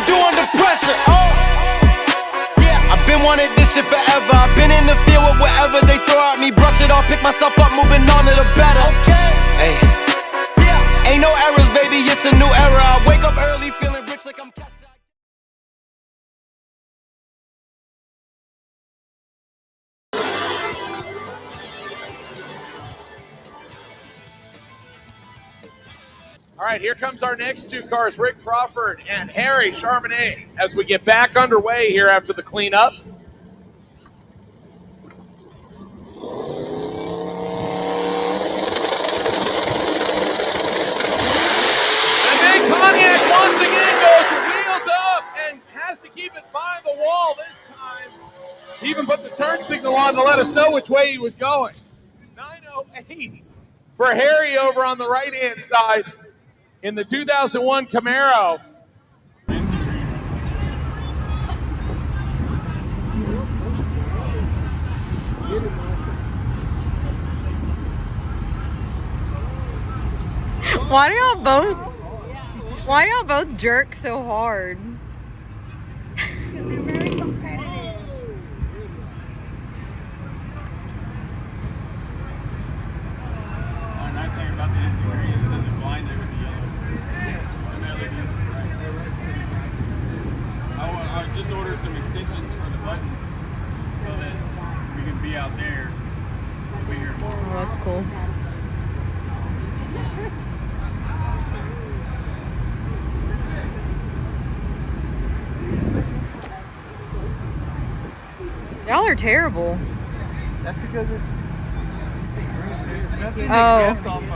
do under pressure. Oh, yeah, I've been wanting this shit forever. I've been in the field with whatever they throw at me. Brush it off, pick myself up, moving on to the better. Okay, hey, yeah, ain't no errors, baby, it's a new era. I wake up early, feeling rich like I'm cash. All right, here comes our next two cars, Rick Crawford and Harry Charbonnet, as we get back underway here after the cleanup. And then Cognac once again goes wheels up and has to keep it by the wall this time. He even put the turn signal on to let us know which way he was going. 908 for Harry over on the right-hand side in the 2001 Camaro. Why do y'all both jerk so hard? Because they're very competitive. The nice thing about the SUV is it doesn't blind you with the yellow. I just ordered some extensions for the buttons so that we can be out there. Oh, that's cool. Y'all are terrible. That's because it's nothing to Oh. guess off of.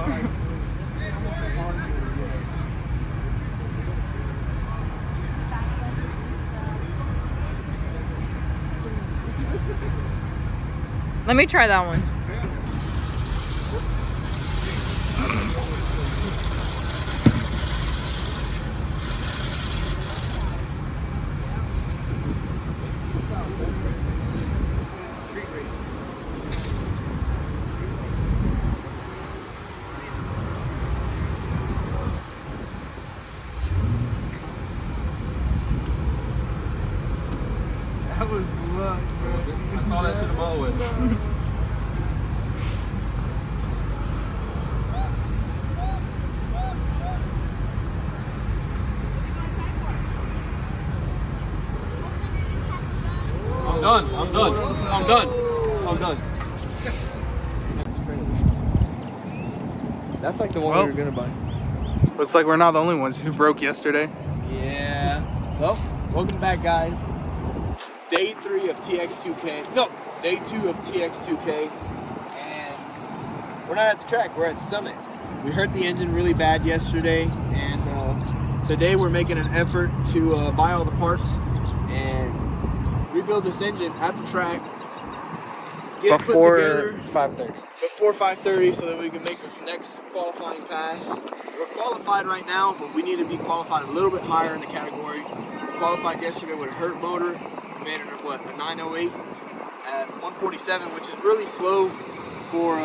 Let me try that one. That was luck, bro. I saw that shit a mile away. I'm done. That's like the one we were gonna buy. Looks like we're not the only ones who broke yesterday. Yeah. So, welcome back, guys. It's day 3 of tx2k. No, day 2 of tx2k, and we're not at the track. We're at Summit. We hurt the engine really bad yesterday, and today we're making an effort to buy all the parts and rebuild this engine at the track. Get it put Before together 5:30. before 5:30 so that we can make our next qualifying pass. We're qualified right now, but we need to be qualified a little bit higher in the category. We qualified yesterday with a hurt motor. We made it a 908 at 147, which is really slow for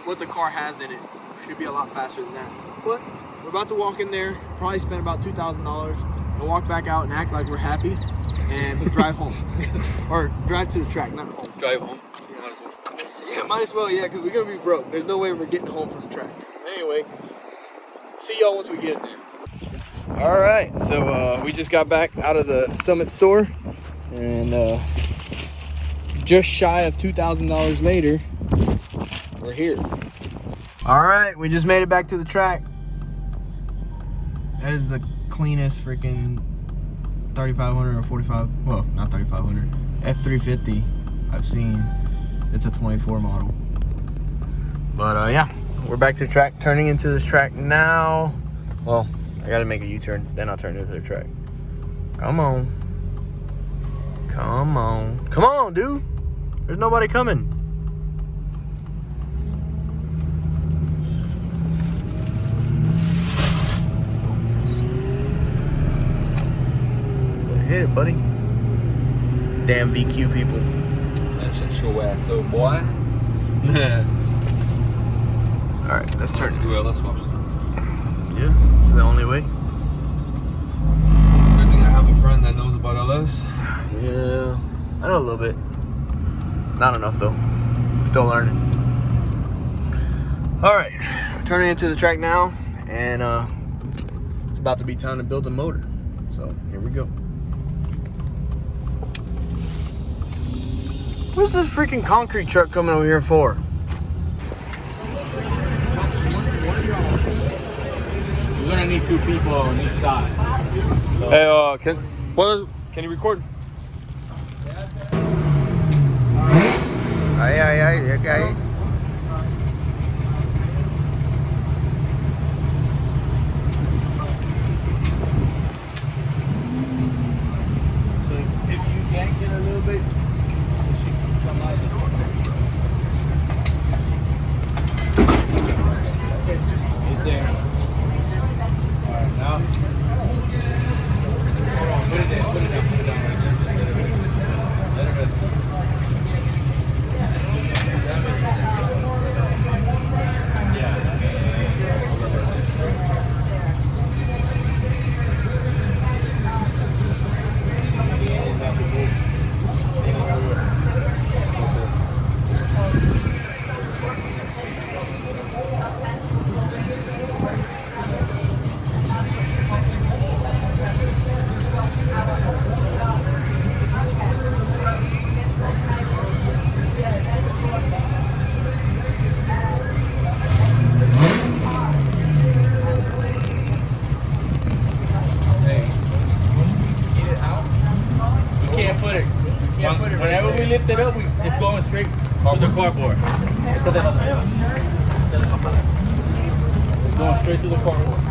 what the car has in it. Should be a lot faster than that. But we're about to walk in there, probably spend about $2,000. We'll walk back out and act like we're happy and drive home. Or drive to the track, not home. Drive home. Yeah, might as well, yeah, because we're going to be broke. There's no way we're getting home from the track. Anyway, see y'all once we get in there. All right, so we just got back out of the Summit store, and just shy of $2,000 later, we're here. All right, we just made it back to the track. That is the cleanest freaking 3500 or 45, well, not 3500, F350 I've seen. It's a 24 model. But yeah, we're back to the track, turning into this track now. Well, I gotta make a U-turn, then I'll turn into the track. Come on. Come on. Come on, dude. There's nobody coming. Hit it, buddy. Damn VQ people. That shit show ass up, boy. Alright, let's turn it. Well, let's swap some. Yeah, it's the only way. Good thing I have a was. Yeah, I know a little bit. Not enough though. Still learning. All right, turning into the track now, and it's about to be time to build the motor. So here we go. What's this freaking concrete truck coming over here for? We're gonna need 2 people on each side. So. Hey, can you record? Ay, okay. So if you yank it a little bit, it should come out. It's there. Alright, now. Hold on, put it down, put it down, put it down right there. Let it rest. Whenever we lift it up, it's going straight to the cardboard. It's going straight to the cardboard.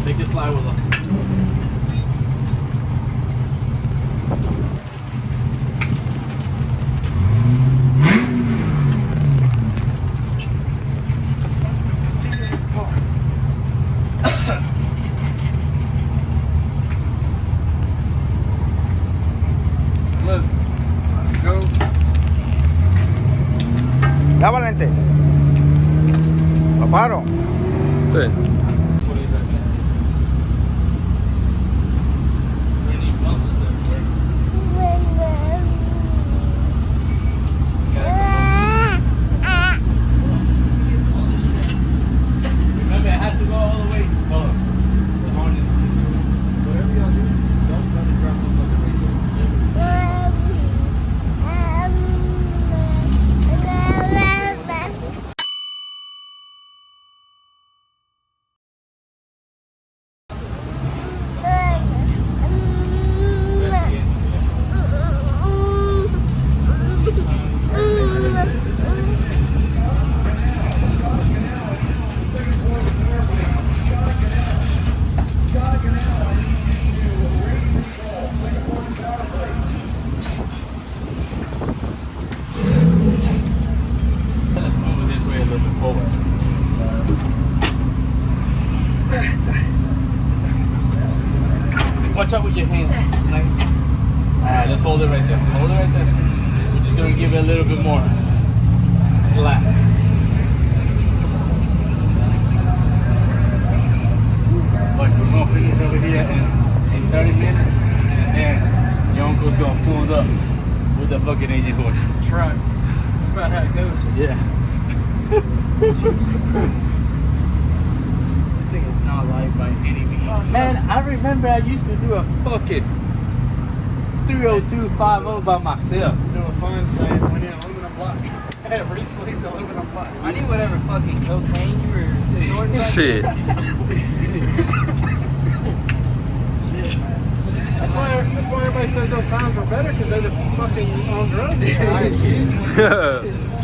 Take the flywheel off. Look, go. Ya, Valente. Lo paro. Sí. Remember, it has to go all the way. Oh, the harness. Whatever y'all do, don't let it grab the fucking radio. Let's move it this way a little bit forward. Watch out with your hands. Alright, let's hold it right there. Hold it right there. We're just gonna give it a little bit more slack. Like we're gonna finish over here in 30 minutes, and then your uncle's gonna pull it up with the fucking engine horse. Truck. That's about how it goes. Yeah. This thing is not light by any means. Man, I remember I used to do a fucking 30250 by myself. Doing fine, saying we need aluminum block. Re-sleeved aluminum block. I need whatever fucking cocaine you were snorting back Shit. there. That's why everybody says those times were better because they were fucking on drugs.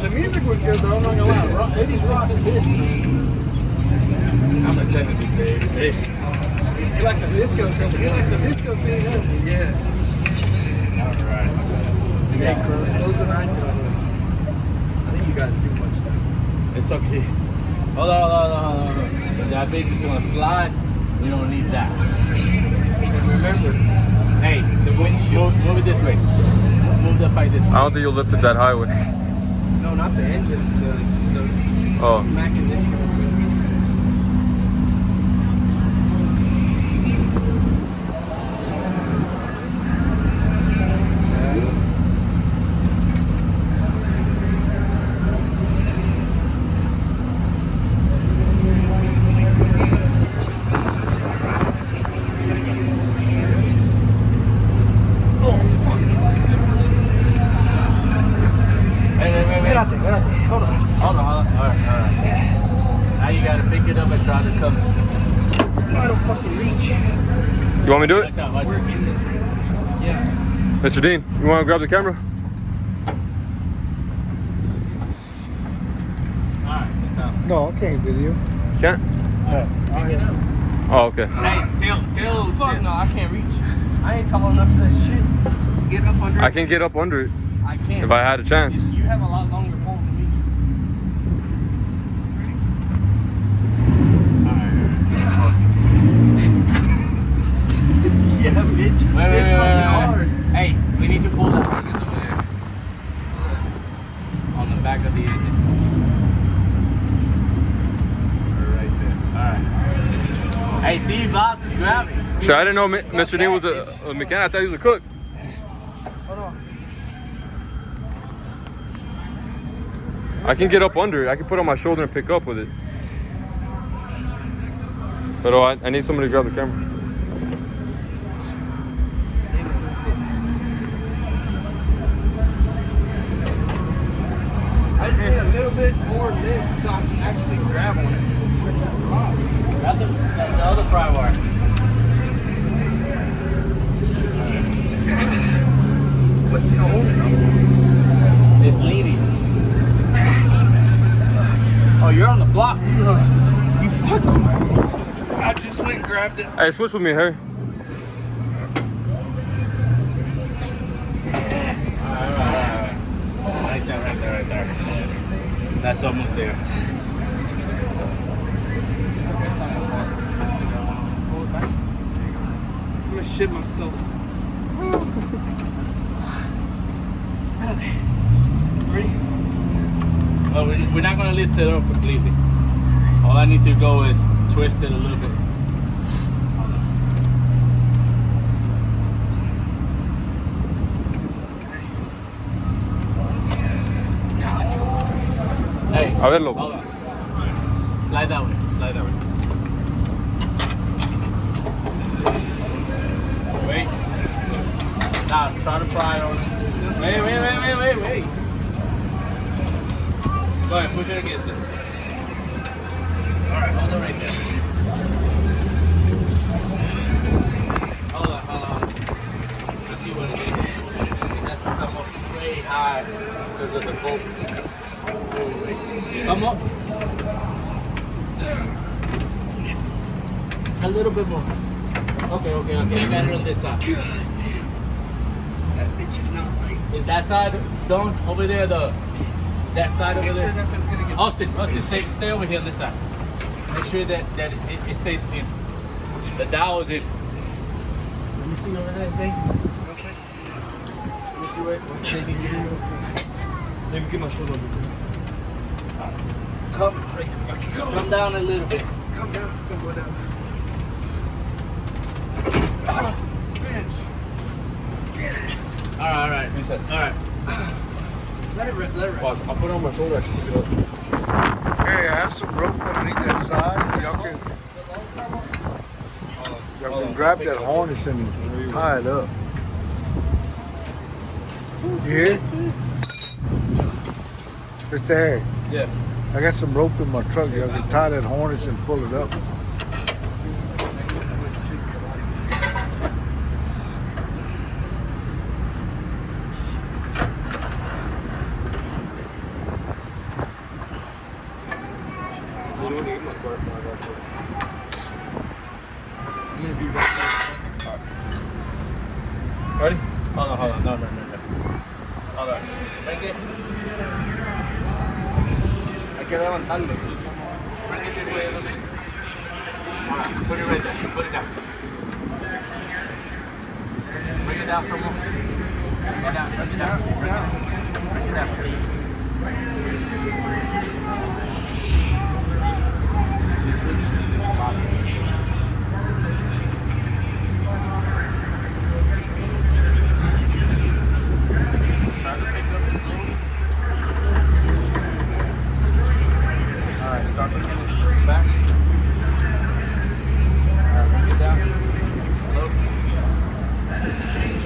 The music was good though, I'm not gonna lie. 80s rock was good. I'm a 70s baby. Hey. He likes the disco scene. He likes the disco scene. Yeah. Alright. Yeah, close the night to it. I think you got it too much now. It's okay. Hold on. That baby's gonna slide. We don't need that. And remember, Hey, the windshield. Move it this way. Move the bike this way. I don't think you'll lift it that highway. no, not the engine. The Oh. smack condition. Hold on. Alright. Now you gotta pick it up and try to come. I don't fucking reach. You want me to do it? Watch out. Yeah. Mr. Dean, you want to grab the camera? Alright, what's up? No, I can't video. Can't? No. Oh, okay. Hey, tell. Fuck no, I can't reach. I ain't tall enough for that shit. Get up under I it. can get up under it I can't. if I had a chance. You have a lot longer pole than me. Yeah, bitch. Wait. It's fucking hard. Hey, we need to pull the fingers over there. On the back of the engine. Right there. Alright. Hey, see, Bob, grab it. Sure, I didn't know Mr. Dean was a mechanic. I thought he was a cook. Hold on. I can get up under it. I can put it on my shoulder and pick up with it. But I need somebody to grab the camera. I just need a little bit more lift so I can actually grab on it. That's the other pry wire. What's it holding on? It's leading. Oh, you're on the block too, huh? You fucking. I just went and grabbed it. Hey, switch with me, Harry. Alright. Right there. That's almost there. I'm gonna shit myself. Ready? Oh, we're not gonna lift it up completely. All I need to go is twist it a little bit. Hey, A verlo. hold on. Slide that way. Wait. Now try to pry on it. Wait. Go ahead, push it against this. Alright, hold it right there. Hold on. Let's see what it is. It has to come up way high because of the bolt. Come up. A little bit more. Okay. Better on this side. That bitch is not right. Is that side done? Over there, that side over there? Nothing's gonna get. Austin, stay over here on this side. Make sure that it stays in. The dial is in. Let me see over there, thing. Let me see what they need to do. Let me get my shoulder over there. Come down a little bit. Come down. Go down. Bench. All right. Alright. Let it rest. I'll put it on my shoulder. I can pick it up. Hey, I have some rope underneath that side. Y'all can grab that harness and tie it up. You hear? Mr. Harry, Yeah. I got some rope in my truck. Y'all can tie that harness and pull it up. hold on. No. Hold on. Bring it. Hay que levantarlo. Bring it this way a little bit. Put it right there. Put it down. Bring it down some more. Bring it down. Bring it down. Bring it down. Alright, start bringing it back. Alright, bring it down. Slow.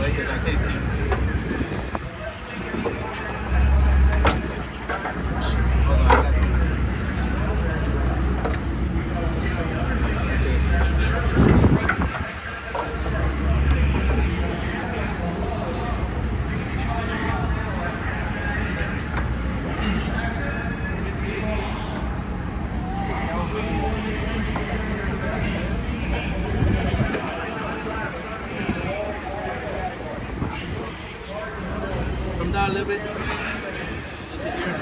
Wait, because I can't see. Hold on, I got you. Come down a little bit. Just in here.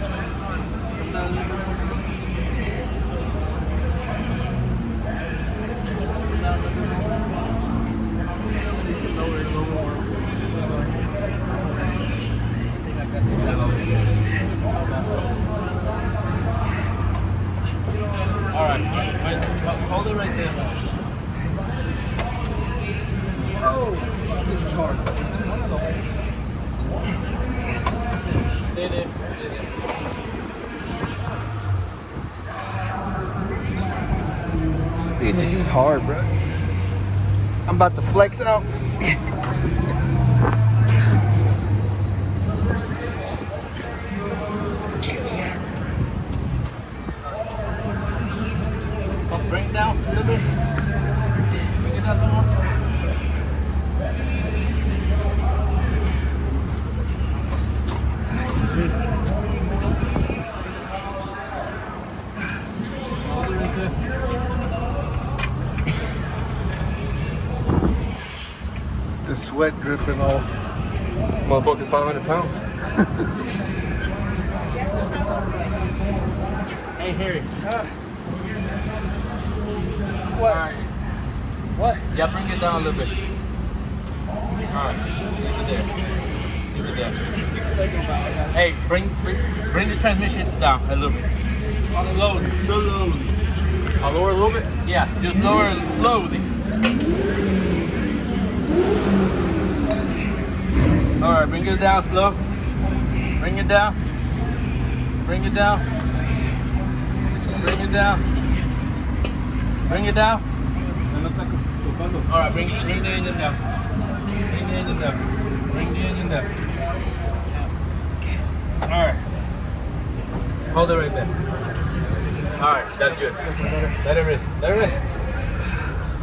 Come down a little bit. Come down a little bit. Lower it a little more. I think I got to that over here. All right. Wait, hold it right there. Oh, this is hard. Stay there. Dude, this is hard, bro. I'm about to flex out. Bring it down a little bit. Bring it down some more. Hold it right there. The sweat dripping off. Motherfucking 500 pounds. Hey, Harry. What? All right. What? Yeah, bring it down a little bit. All right. Leave it there. Leave it there. Hey, bring the transmission down a little bit. Slowly. I'll lower a little bit. Yeah, just lower it slowly. All right, bring it down slow. Bring it down. Bring it down. Bring it down. Bring it down. All right, bring the engine down. Bring the engine down. Bring the engine down. All right. Hold it right there. All right, that's good. Let it rest. Let it rest.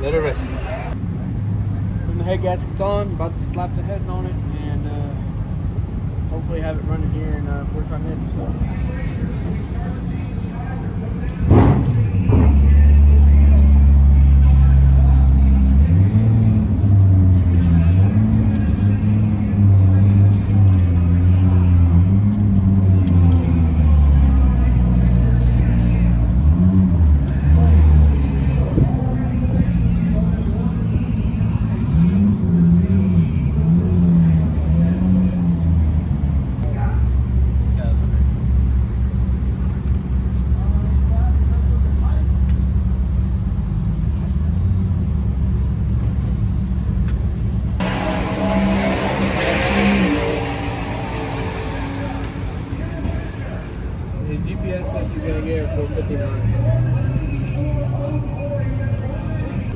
Let it rest. Putting the head gaskets on, about to slap the heads on it, and hopefully have it running here in 45 minutes or so.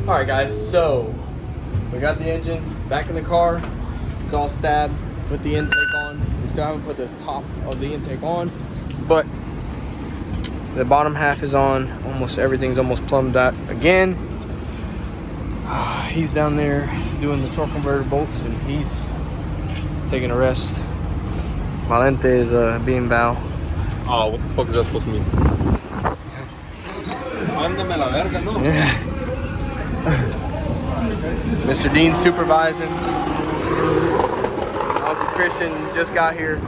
Alright guys, so we got the engine back in the car. It's all stabbed. Put the intake on. We still haven't put the top of the intake on, but the bottom half is on. Almost everything's almost plumbed out again. He's down there doing the torque converter bolts and he's taking a rest. Valente is being bow. Oh, what the fuck is that supposed to mean? Mándame la verga, no. Yeah. Mr. Dean's supervising. Uncle Christian just got here.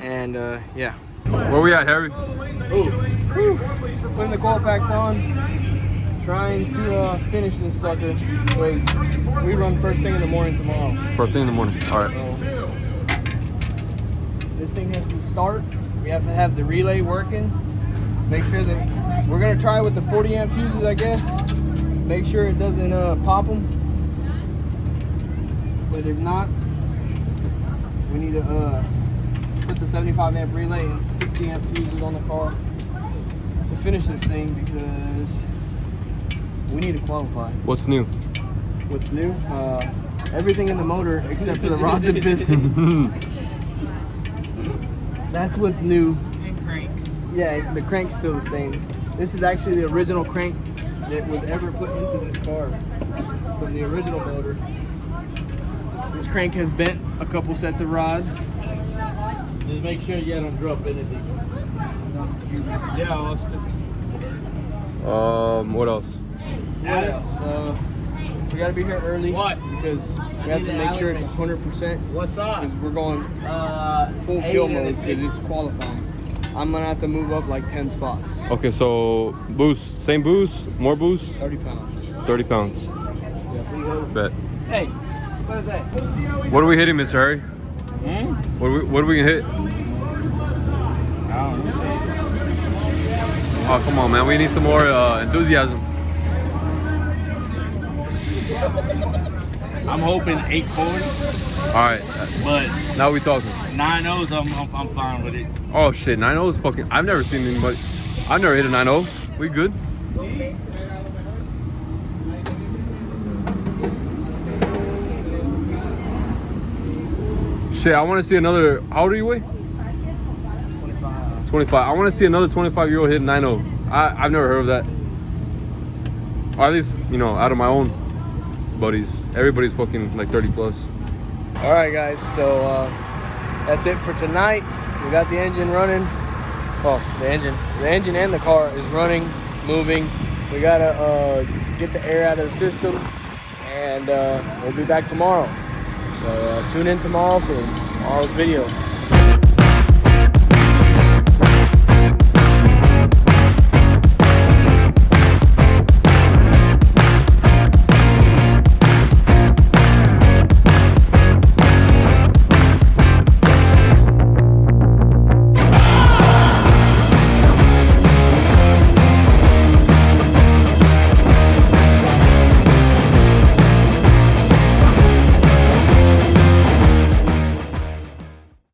And yeah. Where we at, Harry? Putting the coil packs on. Trying to finish this sucker because we run first thing in the morning tomorrow. First thing in the morning. All right. This thing has to start. We have to have the relay working. Make sure that we're gonna try with the 40 amp fuses, I guess. Make sure it doesn't pop them. But if not, we need to put the 75 amp relay and 60 amp fuses on the car to finish this thing because we need to qualify. What's new? What's new? Everything in the motor except for the rods and pistons. That's what's new. And crank. Yeah, the crank's still the same. This is actually the original crank that was ever put into this car from the original motor. This crank has bent a couple sets of rods. Just make sure you don't drop anything. Yeah, Austin. What else? What else? We gotta be here early. What? Because we have to make sure it's 100%. What's up? Because we're going full kill mode because it's qualifying. I'm gonna have to move up like 10 spots. Okay, so boost, same boost, more boost? 30 pounds. 30 pounds. Yeah. Bet. Hey, what is that? What are we hitting, Mr. Harry? What are we gonna hit? I don't know. Oh, come on, man. We need some more enthusiasm. I'm hoping 840, All right, but now we talking. 9.0s, I'm fine with it. Oh shit, 9.0 is fucking. I've never seen anybody. I've never hit a 9.0. We good? Shit, I want to see another. How old are you, weigh? 25. I want to see another 25-year-old hit 9.0. I've never heard of that. Or at least, you know, out of my own buddies. Everybody's fucking like 30 plus. All right, guys. So that's it for tonight. We got the engine running. Oh, the engine and the car is running, moving. We gotta get the air out of the system, and we'll be back tomorrow. So tune in tomorrow for tomorrow's video.